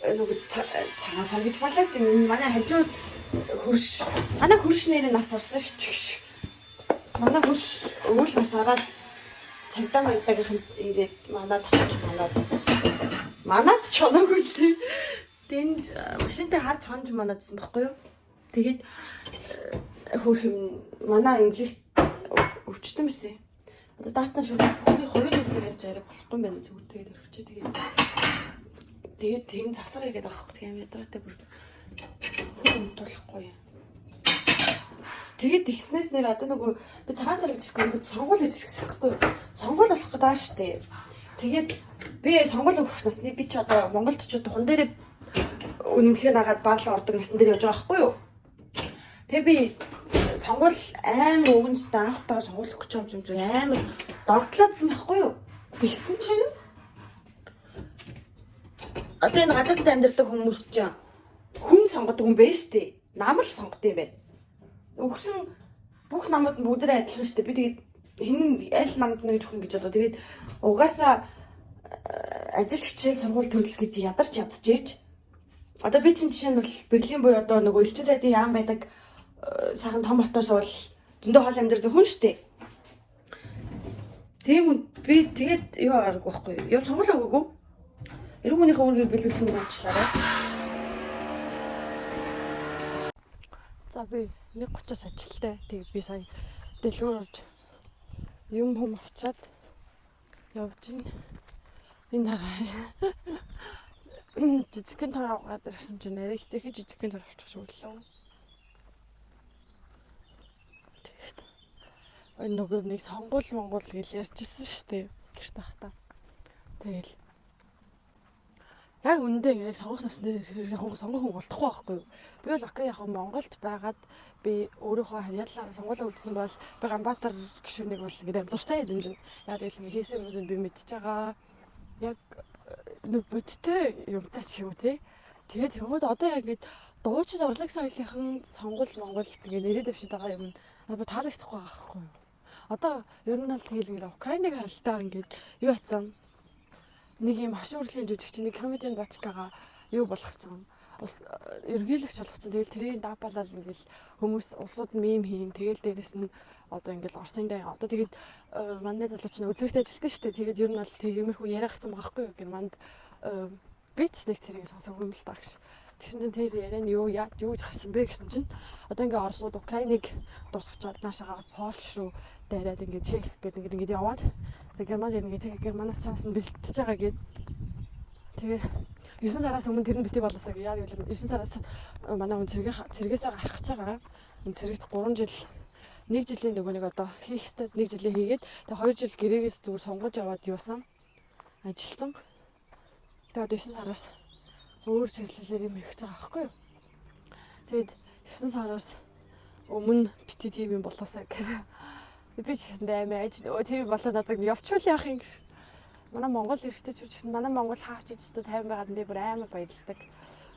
нөгөө цагаан гэж болооч манай хажууд хөрш нэрээ нас орсон ч. Манай хөрш өвөл нас ороод цагдаа магдагийнх нь ирээд манад чоноогүй л тий. Тэнд машинтай харж хонж манадсан байхгүй юу? Тэгээд хөрх манай инглигт өвчтөн байсан. Одоо дата шууд хүний хоёр үзээр ярьж арай болохгүй юм байна. Зүгээр тэгээд өрөвчөө тэгээд тийм засар хийгээд авах гэх юм ядратай бүр хүн тулахгүй. Тэгээд ихснээс нэр одоо нөгөө би цагаан сар гэж хэлэхгүй сонгуул хийж хэлсэн байхгүй юу? Сонгуул болох гэдэг аа штэ. Тэгээд би сонгуул өгөх насны би ч одоо Монголд ч одоо хун дээрээ үнэмлэхээ нагаад баарлал ордог насн дээр явж байгаа байхгүй юу? Тэгээ би сонгуул амар өгнөстэй анхтаа сонгуул өгч юм амар догтлоодсан байхгүй юу? Тэгсэн чинь одоо энэ гадаадд амьдардаг хүмүүс чинь хүн сонгодог хүн байж штэ. Нам л сонгодог юм байна. Өгсөн бүх намууд бүгдээ адилхан штэ. Би тэгээд хин аль намд нэг хүн гэж одоо тэгээд угаасаа ажил хичээл сургууль төрөл гэж ядарч ядчихэж. Одоо би чинь жишээ нь бол Берлин буюу одоо нөгөө элчин сайдын яам байдаг сайхан том хотоос бол зөндөө хоол амьдардаг хүн штэ. Тийм би тэгээд юу аргагүй байхгүй юу? Яв сонгол өгөөгүй. Эргүүнийхээ үүргийг билүүлсэн гомчлаарай. За би 1:30-аас ажилтаа. Тэг би сая дэлгүүр орж юм авчаад явж байна. Энэ хараа. Жижигхэн тараа аваад ирсэн чинь нэрийг их жижигхэн тараа авчих шиг боллоо. Тэгэхэд нөгөө нэг сонгуул монгол гэж ярьжсэн шүү дээ. Гэрт тахта. Тэгэл яг үндэ яг сонгох насны сонгох хүн болтохгүй байхгүй юу? Би бол окей яг Монголд байгаад би өөрийнхөө харьяалаар сонгуулаа үзсэн бол би Ганбаатар гишүүнийг бол ингээд дуртай юм чинь. Яг л хийсэн юм би мэдчихэж байгаа. Яг нэг бодтой юмтай ч юм уу те. Тэгээд тэгвэл одоо яг ингээд дуучид урлаг соёлынхан сонгол Монгол ингээд нэрээд авчид байгаа юм надад таалагдахгүй байгаа байхгүй юу? Одоо ер нь л тэгэл Украиныг харалтаа ингээд юу атсан нэг юм хошин урлагийн жүжигч нэг комедиан бачкагаа юу болгоцсон. Ус эргүүлэгч болгоцсон. Тэгэл тэрийг даапалал ингээл хүмүүс улсууд мем хийн. Тэгэл дээрэс нь одоо ингээл Орсын дай одоо тэгээд манай залууч нэг үзэгтэй ажилтсан шүү дээ. Тэгээд ер нь бол тиймэрхүү яриа гарсан байгаа байхгүй юу? Германд би ч нэг тэрийг сонсоогүй юм л таа гэж. Тэгсэн чинь тэр яриа нь юу яаж юу гарсан бэ гэсэн чинь одоо ингээ Оросууд Украиныг дуусгачаад наашаага Польш руу дайраад ингээ чек гэдэг ингээ яваад Германд ингээд Германаас сансан бэлтэж байгаа гээд тэгээ 9 сараас өмнө тэр нь бити болоосаа яа гэвэл 9 сараас манай хүн цэргээсээ гарах гэж байгаа. Энэ цэрэгт 3 жил 1 жилийн нөгөө нэг одоо хийх хэвээр 1 жилээ хийгээд тэгээ 2 жил гэрээгээс зүгээр сонгож яваад юусан ажилласан. Тэгээ одоо 9 сараас өөр чиглэлээр юм хийж байгаа байхгүй юу. Тэгээд 9 сараас өмнө бити тийм юм болоосаа гэх. Би ч гэсэн амар ажил нөгөө тийм болоод надад явчихвал яах юм. Манай Монгол эрэгтэйчүүд гэсэн манай Монгол хаач ичтэй тайван байгаад энэ бүр амар баярлдаг.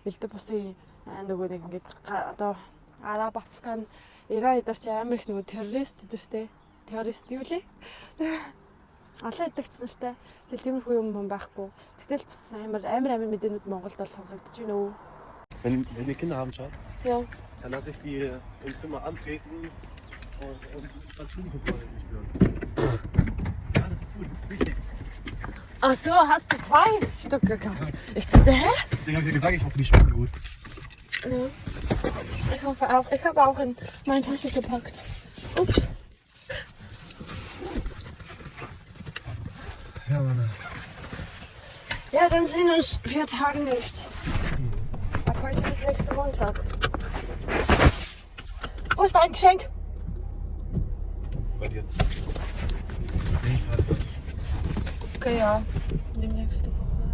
Бэлдэ бусын нөгөө нэг ингээд одоо Араб, Афган, Иран эдэр чи амар их нөгөө террорист эдэр штэ. Террорист юу лээ? Алаа эдэгч нартай. Тэгэл тиймэрхүү юм байхгүй. Гэтэл бас амар мэдээнүүд Монголд бол сонсогдож байна өө. Wenn wir Kinder haben, Schatz, Ja. dann lasse ich die im Zimmer antreten und dann Stubenkontrolle durchführen. Ja, das ist gut, sicher. Ach so, hast du 2 Stück gekauft? Ich dachte, hä? Deswegen habe ich dir gesagt, ich hoffe, die schmecken gut. Ja. Ich hoffe auch. Ich habe auch in meine Tasche gepackt. Ups. Ja, Mann. Ja, dann sehen wir uns 4 Tage nicht. Ab heute bis nächsten Montag. Wo ist dein Geschenk? Bei dir. Nee, gerade nicht. Okay, ja. Die nächste Woche.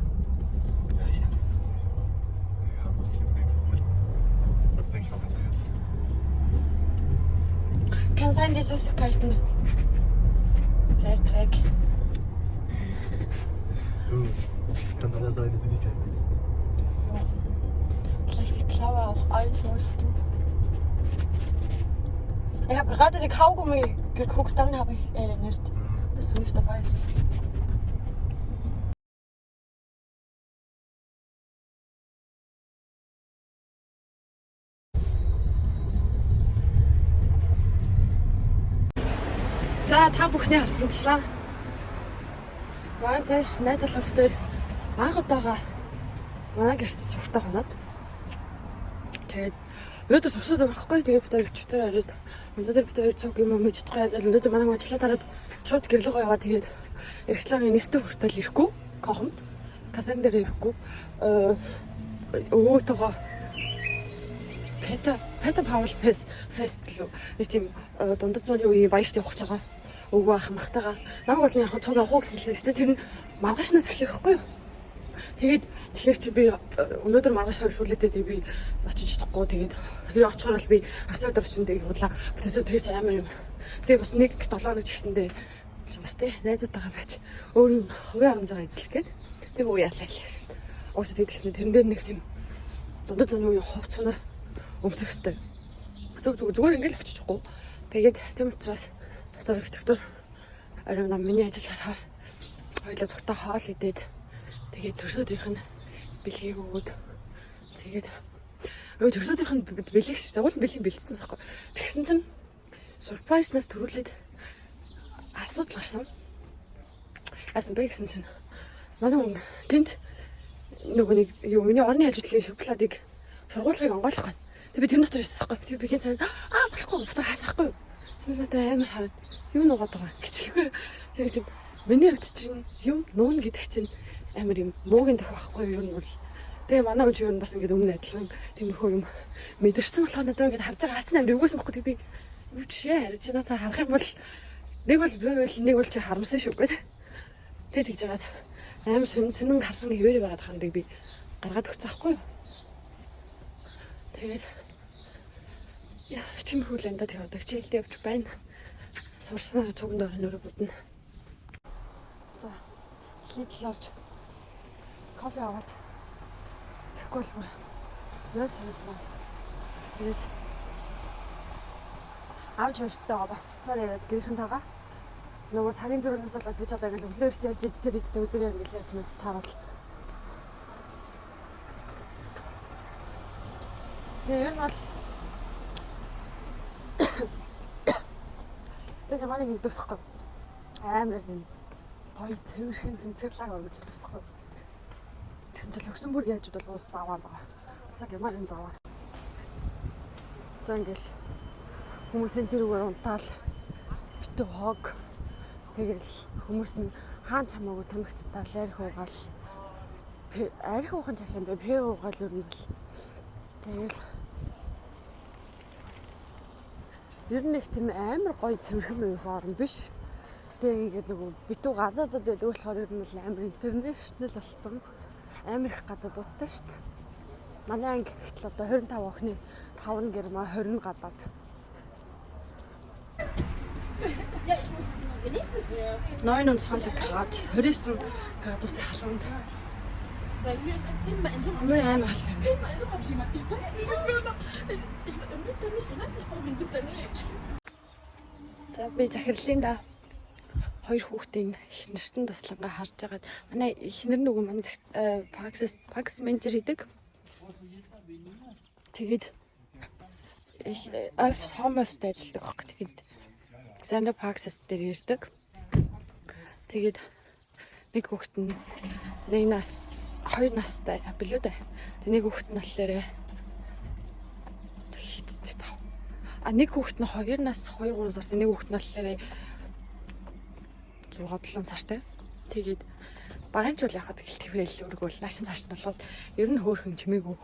Ja, ich nehm's. Ja, gut, ich nehm's nächste Woche mit. Das denke ich auch besser jetzt. Kann sein, die Süßigkeiten vielleicht weg. Kann doch sein, dass ich kein ist. Vielleicht die Klaue auch einfurchten. Ich habe gerade die Kaugummi geguckt, dann habe ich nicht, dass du nicht dabei bist. За та бүхний харсанчлаа. Маань зай найз залуутай анх удаага манай гэрт цогтой хоноод. Тэгээд өнөөдөр сурсаад байгаа байхгүй. Тэгээд бид өчтөр хараад өнөөдөр бид хоёр цог юм мэдчихгүй байгаад өнөөдөр манай ажиллаа дараад шууд гэрлэгөө яваа. Тэгээд эрхлэгийн нэртэй хүртэл ирэхгүй. Кохомт. Казан дээр ирэхгүй. Өвөөтэйгөө Пета Паул фестивал нэг тийм дундад зууны үеийн баярт явах гэж байгаа. Өвөө ах махтайгаа намайг бол яг цог явах гэсэн л тийм тэр нь маргаашнаас эхлэхгүй. Тэгэхээр чи би өнөөдөр маргааш 2 шүлээтэй би очиж чадахгүй. Тэгээд хэрэг очихоор л би асаа дөрчөнд явуулаа. Бүтээсөө тэр чинь амар юм. Тэгээд бас нэг 7 хоног гисэндээ чи бас тий найзуудтайгаа байж өөр юм хувийн харамжаа эзлэх гээд тэг үе ялаа л. Өөсөө тэгсэн тэрэн дээр нэг тийм дундад зүүн үеийн хувц сунаар өмсөх хэвээр. Зүгээр ингээл очиж чадахгүй. Тэгээд тийм учраас өчтөр арим нам миний ажил харахаар хоёлаа зуртаа хоол идээд тэгээд төрсөдийнх нь бэлгийг өгөөд тэгээд төрсөдийнх нь бэлэг шүү. Дагуул бэлгийн бэлдсэн байхгүй. Тэгсэн чинь surprise-наас төрүүлээд асуудал гарсан. Яасан бэ гэсэн чинь манай хүн гинт нөгөө нэг юу миний орны ажилтны шоколадыг сургуулийг онгойлох гэн. Тэг би тэр дотор ирсэн байхгүй. Тэг би гинт болохгүй буцаа хаасахгүй. Тэсэн надад амар хараад юу нугаад байгаа гэчихгүй. Тэгээд миний хувьд чинь юм нуун гэдэг чинь амар юм муугийн дэх байхгүй юу нь бол. Тэгээ манай хүн чинь бас ингэдэг өмнө адилхан тиймэрхүү юм мэдэрсэн болохоор надад ингэ харж байгаа хацсан амар өгөөсөн байхгүй. Тэг би юу ч яа чи надад харах юм бол нэг бол би бол нэг бол чи харамсан шүү гэ. Тэг тэгж жагаад амар сонин харсан хэвээрээ байгаад хандыг би гаргаад өгсөн байхгүй юу. Тэгээд яа тиймэрхүү л энэ тэгээд хичээлдээ явж байна. Сурснаар цуганд орно өрөө будна. За хидл орж кофе аваад тэгэхгүй л яа санагдав. Тэгээд авч өртөө бас цаар яриад гэрхэн тагаа. Нөгөө цагийн зүрхнээс болоод би ч одоо ингээл өглөө ирж ярьж тэр өдөр ингээл ярьж мэд таарал. Тэгээ ер нь бол тэгээ манай нэг дэсхгүй амар юм гоё цэвэрхэн цэмцэрлэг орж дэсхгүй. Тэгсэн чинь Люксембург яаж бол уус заваа. Усаа гэмарын заваа. За ингээл хүмүүсийн тэр үгээр унтаал битүү хог. Тэгэл хүмүүс нь хаан чамаагүй тамхицтай арх уугаал. Арх уухан цааш юм бэ? Пэ уугаал ер нь л. Тэгэл ер нь их тийм амар гоё цэвэрхэн мөрхөн орн биш. Тэгээ ингээд нөгөө битүү гадаадад байдаг болохоор ер нь л амар интернэшнл болсон. Амар их гадаадуудтай шүү дээ. Манай анги гэтэл одоо 25 охины 5 нь герман 20 нь гадаад. Ja, ich muss noch genießen. 29 Grad, 29 градусын халуунд. Bei mir ist immer in so einem Амар халуун. immer in so einem Schema. Ich weiß nicht, ich weiß nicht, warum ihn gibt er nicht. За би захирлын да хоёр хүүхдийн эхнэрт нь туслангаа харж байгаад манай эхнэр нөгөө манай пакс менежер хийдэг. Тэгээд home office ажилладаг байхгүй. Тэгээд Занда паксс дээр ирдэг. Тэгээд нэг хүүхэд нь нэг нас 2 настай билүү дээ. Нэг хүүхэд нь болохоор нэг хүүхэд нь 2 нас 2-3 сартай, нэг хүүхэд нь болохоор 6-7 сартай. Тэгээд багын ч үл яхад гэлтгэрэл өргөөл наашин цааш нь бол ер нь хөөхөн чимээгүй.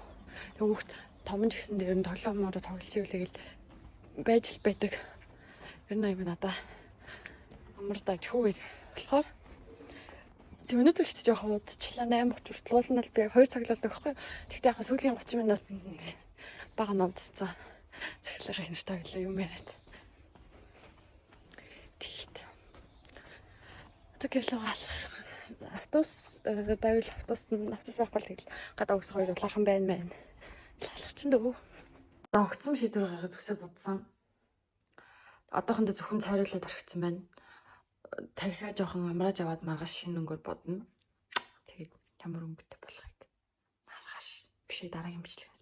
Тэг хүүхэд том ч гэсэн дээр нь тоглоомоор тоглож ивэл тэгэл байж л байдаг. Ер нь аяга надаа амар даа хүү болохоор тэг өнөөдөр ихтэй жоохон удчлаа 8:30 хүртэл уул нь бол би 2 цаг л болдог байхгүй. Тэгтээ яг сүүлийн 30 минут бага нодцсан. Захирлын нэртэй хэлээ юм яриад. Тэгт. Тэгэрл автобус байвал автобус байхгүй тэгэл гадаа өгс хоёр улаахан байна. Лалах чинь дөө. Огцом шийдвэр гаргаад өсөө будсан. Одоохондоо зөвхөн цайруулаад орхисон байна. Тархиа жоохон амрааж аваад маргааш шинэ өнгөөр бодно. Тэгээд ямар өнгөтэй болохыг маргааш биш дараагийн бичлэгээс